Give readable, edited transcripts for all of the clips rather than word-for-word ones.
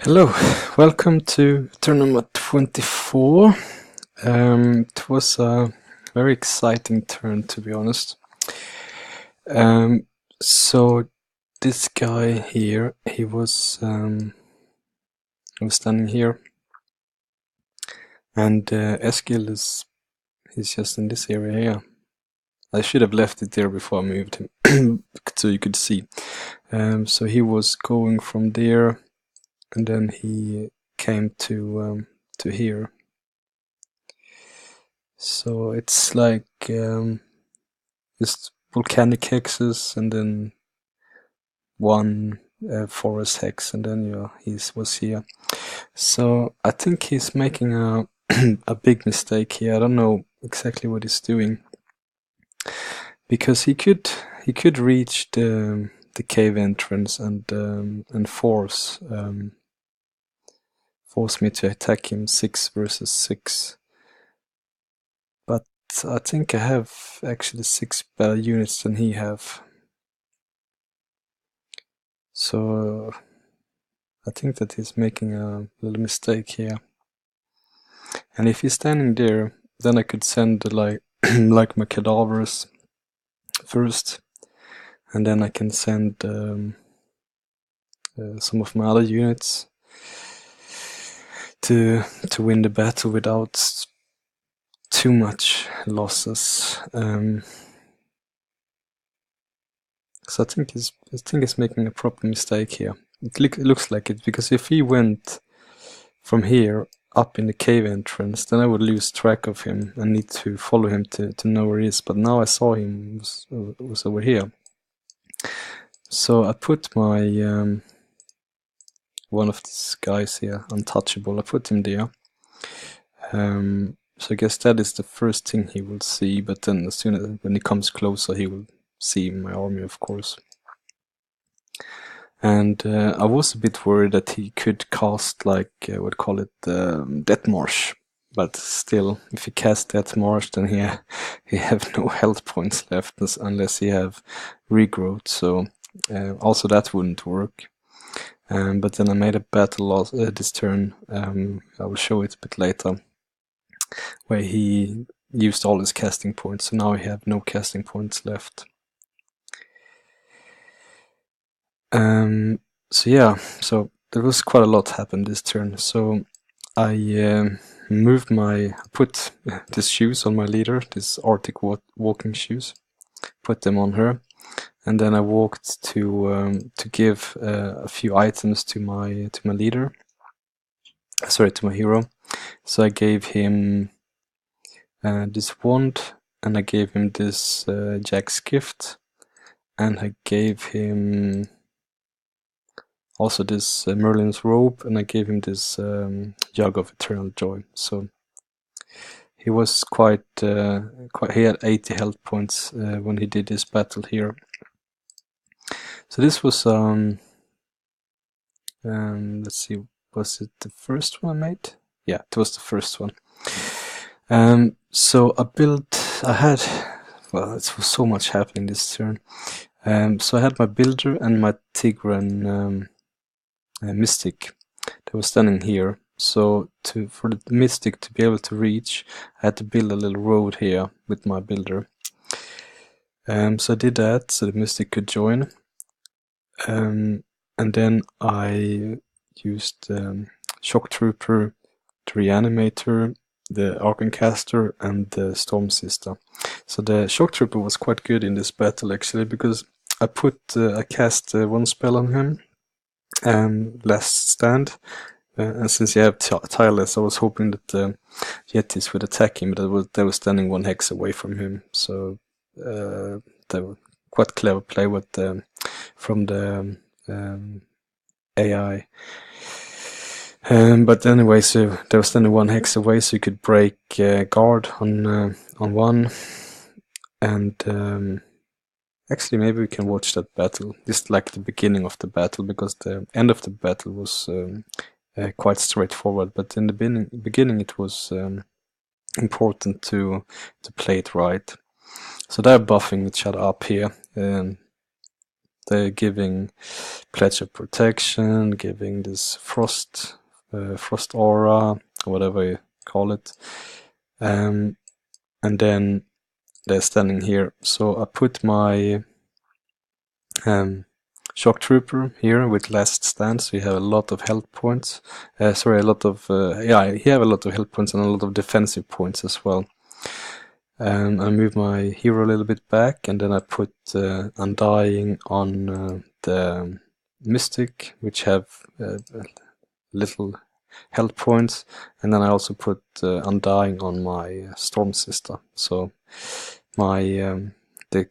Hello, welcome to tournament 24. It was a very exciting turn, to be honest. So this guy here, he was standing here, and Eskild he's just in this area here. I should have left it there before I moved him, so you could see. So he was going from there, and then he came to here. So it's like just volcanic hexes, and then one forest hex, and then he was here. So I think he's making a a big mistake here. I don't know exactly what he's doing, because he could reach the cave entrance and force me to attack him 6 versus 6. But I think I have actually 6 better units than he have. So I think that he's making a little mistake here. And if he's standing there, then I could send like like my cadavers first, and then I can send some of my other units to win the battle without too much losses. So I think he's making a proper mistake here. It looks like it, because if he went from here up in the cave entrance, then I would lose track of him and need to follow him to know where he is. But now I saw him was over here. So I put my one of these guys here, untouchable. I put him there. So I guess that is the first thing he will see. But then as soon as when he comes closer, he will see my army, of course. And I was a bit worried that he could cast like what call it Death Marsh, but still, if he casts Death Marsh, then he have no health points left unless he have regrowth. So also that wouldn't work. But then I made a battle loss this turn. I will show it a bit later, where he used all his casting points. So now I have no casting points left. So yeah, so there was quite a lot happened this turn. So I put these shoes on my leader, these Arctic walking shoes, put them on her, and then I walked to give a few items to my leader. Sorry, to my hero. So I gave him this wand, and I gave him this Jack's gift, and I gave him also this Merlin's robe, and I gave him this jug of eternal joy. So he was quite he had 80 health points when he did this battle here. So this was let's see, was it the first one I made? Yeah, it was the first one. So I had, well, it was so much happening this turn. So I had my builder and my Tigran mystic that was standing here. So for the mystic to be able to reach, I had to build a little road here with my builder. So I did that so the mystic could join. And then I used Shock Trooper, the Reanimator, the Arcancaster, and the Storm Sister. So the Shock Trooper was quite good in this battle actually, because I cast one spell on him, Last Stand, and since you have Tireless, I was hoping that the Yetis would attack him, but they were standing 1 hex away from him. So they were quite clever play from the AI. But anyway, so they were standing 1 hex away, so you could break guard on one, and actually maybe we can watch that battle, just like the beginning of the battle, because the end of the battle was quite straightforward, but in the beginning it was important to play it right. So they're buffing each other up here. they're giving Pledge of Protection, giving this frost aura, whatever you call it, and then they're standing here. So I put my Shock Trooper here with Last Stand, so you have a lot of health points. Sorry, a lot of yeah, you have a lot of health points and a lot of defensive points as well. I move my hero a little bit back, and then I put Undying on the Mystic, which have little health points, and then I also put Undying on my Storm Sister. So my the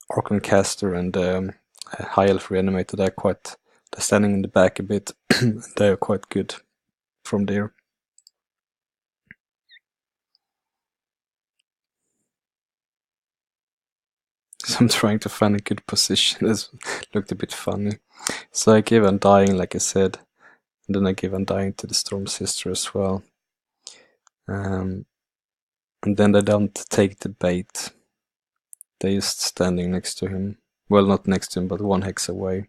Archon Caster and High Elf Reanimator, they're standing in the back a bit. They're quite good from there. So I'm trying to find a good position. This looked a bit funny. So I gave Undying, like I said, and then I gave Undying to the Storm Sister as well. And then they don't take the bait. They're just standing next to him. Well, not next to him, but 1 hex away.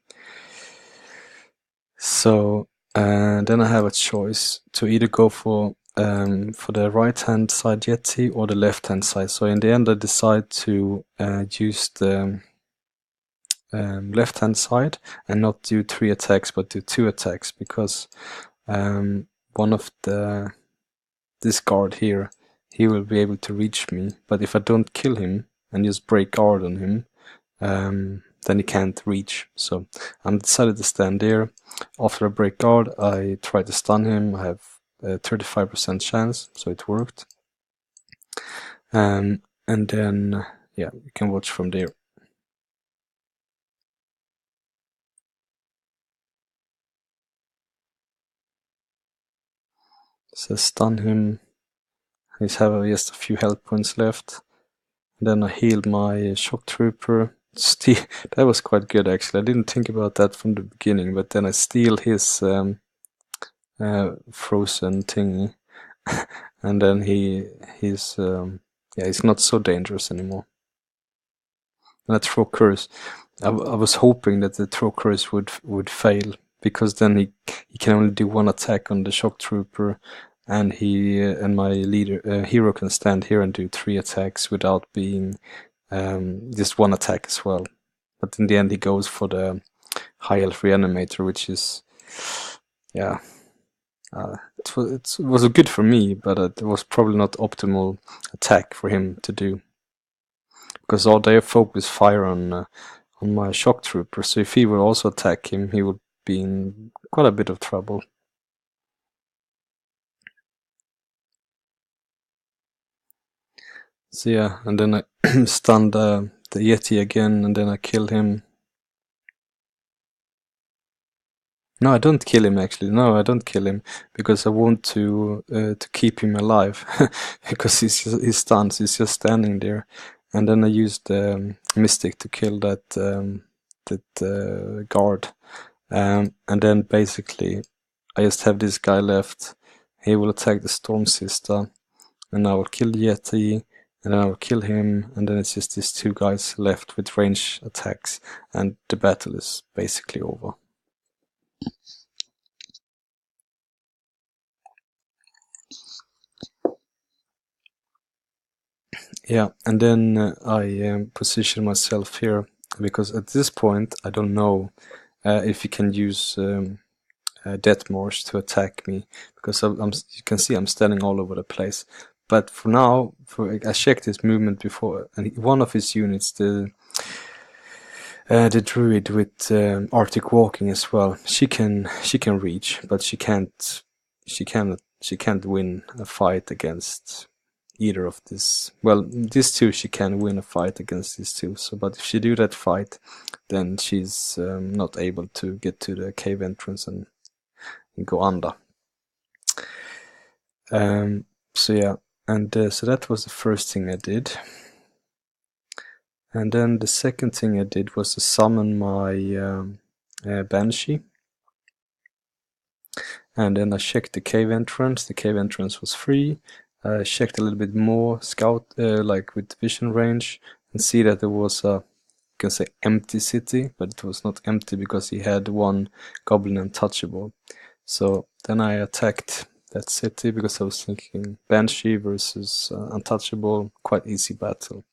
So then I have a choice to either go for the right-hand side Yeti or the left-hand side. So in the end I decide to use the left-hand side and not do 3 attacks but do 2 attacks, because one of this guard here, he will be able to reach me, but if I don't kill him and just break guard on him, then he can't reach. So I'm decided to stand there. After I break guard, I try to stun him. I have a 35% chance, so it worked. And then, yeah, you can watch from there. So stun him. He's have just a few health points left. And then I healed my Shock Trooper. That was quite good actually. I didn't think about that from the beginning, but then I steal his frozen thingy, and then he's not so dangerous anymore. And I throw curse. I was hoping that the throw curse would fail, because then he can only do 1 attack on the Shock Trooper, and he and my leader hero can stand here and do 3 attacks without being just 1 attack as well. But in the end he goes for the High Elf Reanimator, which is, yeah, it was good for me, but it was probably not optimal attack for him to do, because all their focus fire on my Shock Trooper. So if he would also attack him, he would be in quite a bit of trouble. So yeah, and then I stunned the Yeti again, and then I killed him. No, I don't kill him actually. No, I don't kill him, because I want to keep him alive, because he's stunned. He's just standing there, and then I used the Mystic to kill that guard, and then basically I just have this guy left. He will attack the Storm Sister, and I will kill the Yeti, and then I will kill him, and then it's just these 2 guys left with range attacks, and the battle is basically over. Yeah, and then I position myself here, because at this point I don't know if you can use Death Marsh to attack me, because you can see I'm standing all over the place. But for now, I checked his movement before, and one of his units, the druid with Arctic Walking as well, she can reach, but she can't win a fight against either of this. Well, these 2 she can win a fight against these 2. So, but if she do that fight, then she's not able to get to the cave entrance and go under. So yeah, and so that was the first thing I did. And then the second thing I did was to summon my Banshee. And then I checked the cave entrance. The cave entrance was free. I checked a little bit more, scout like with vision range, and see that there was a can say empty city, but it was not empty because he had one goblin untouchable. So then I attacked that city because I was thinking Banshee versus untouchable, quite easy battle.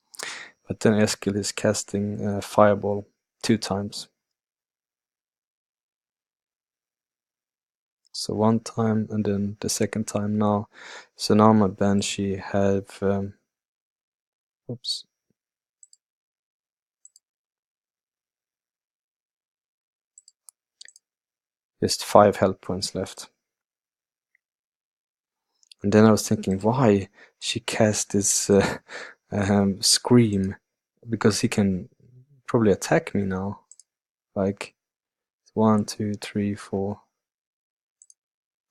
But then Eskild is casting Fireball 2 times. So 1 time and then the 2nd time now. So now my Banshee have oops. Just 5 health points left. And then I was thinking, why she cast this Scream? Because he can probably attack me now. Like 1, 2, 3, 4.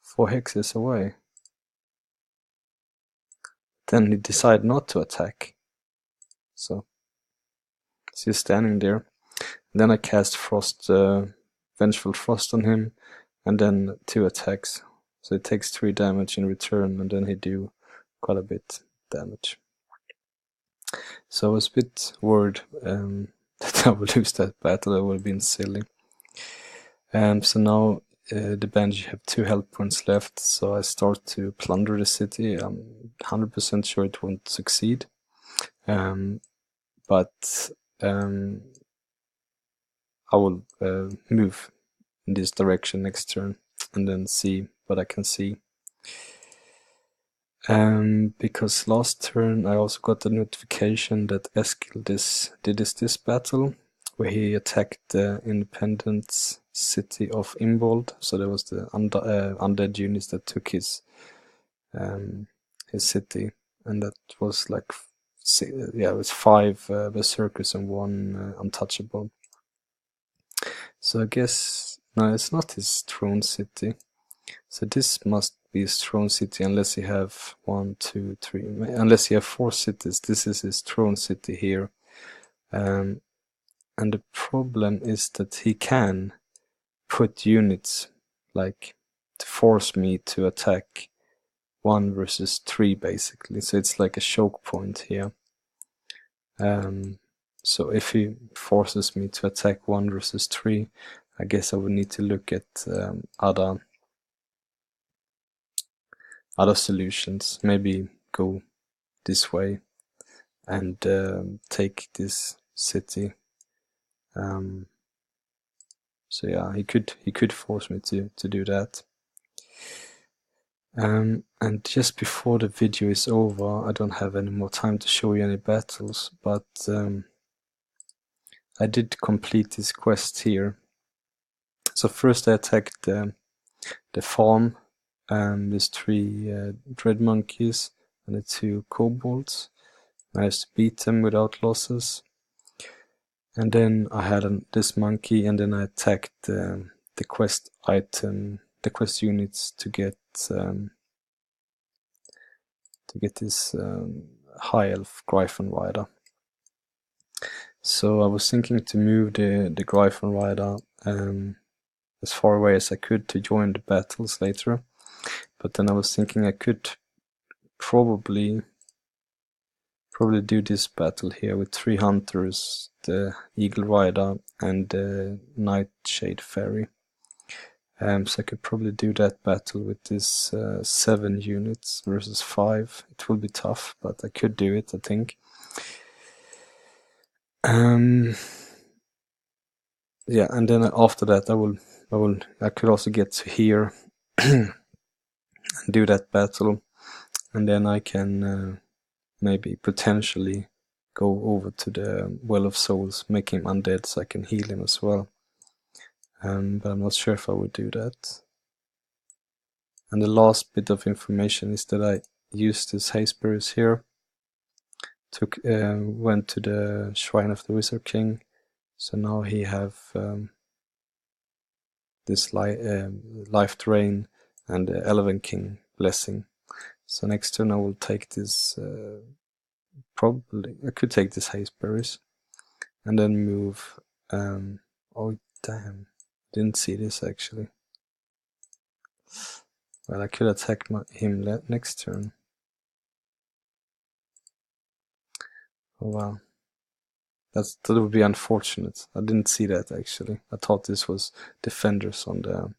4 hexes away. Then he decided not to attack. So he's standing there. And then I cast Frost, Vengeful Frost on him, and then 2 attacks. So it takes 3 damage in return, and then he do quite a bit damage. So I was a bit worried that I would lose that battle. That would have been silly. So now the Banshee have 2 health points left, so I start to plunder the city. I'm 100% sure it won't succeed. But I will move in this direction next turn and then see what I can see. Because last turn I also got the notification that Eskild did this battle where he attacked the independent city of Imbold. So there was the undead units that took his city, and that was like it was 5 berserkers and 1 untouchable. So I guess no, it's not his throne city. So this must be his throne city unless he have 1, 2, 3, unless he have 4 cities. This is his throne city here. And the problem is that he can put units like to force me to attack 1 versus 3 basically. So it's like a choke point here. So if he forces me to attack 1 versus 3, I guess I would need to look at other solutions. Maybe go this way and take this city. So yeah, he could force me to do that. And just before the video is over, I don't have any more time to show you any battles, but I did complete this quest here. So first I attacked the farm, there's 3 dread monkeys and the 2 kobolds. Managed to beat them without losses. And then I had this monkey, and then I attacked the quest item, the quest units to get this high elf Gryphon Rider. So I was thinking to move the Gryphon Rider as far away as I could to join the battles later. But then I was thinking I could probably do this battle here with 3 hunters, the Eagle Rider and the Nightshade Fairy. So I could probably do that battle with this 7 units versus 5. It will be tough, but I could do it, I think. Yeah, and then after that I could also get to here and do that battle, and then I can maybe potentially go over to the Well of Souls, make him undead so I can heal him as well. But I'm not sure if I would do that. And the last bit of information is that I used this Hazeberries here. Went to the Shrine of the Wizard King. So now he have this Life Drain and the Elven King Blessing. So next turn I will take this, probably, I could take this Hazeberries. And then move, oh damn, didn't see this actually. Well, I could attack him next turn. Oh wow. That would be unfortunate. I didn't see that actually. I thought this was defenders on the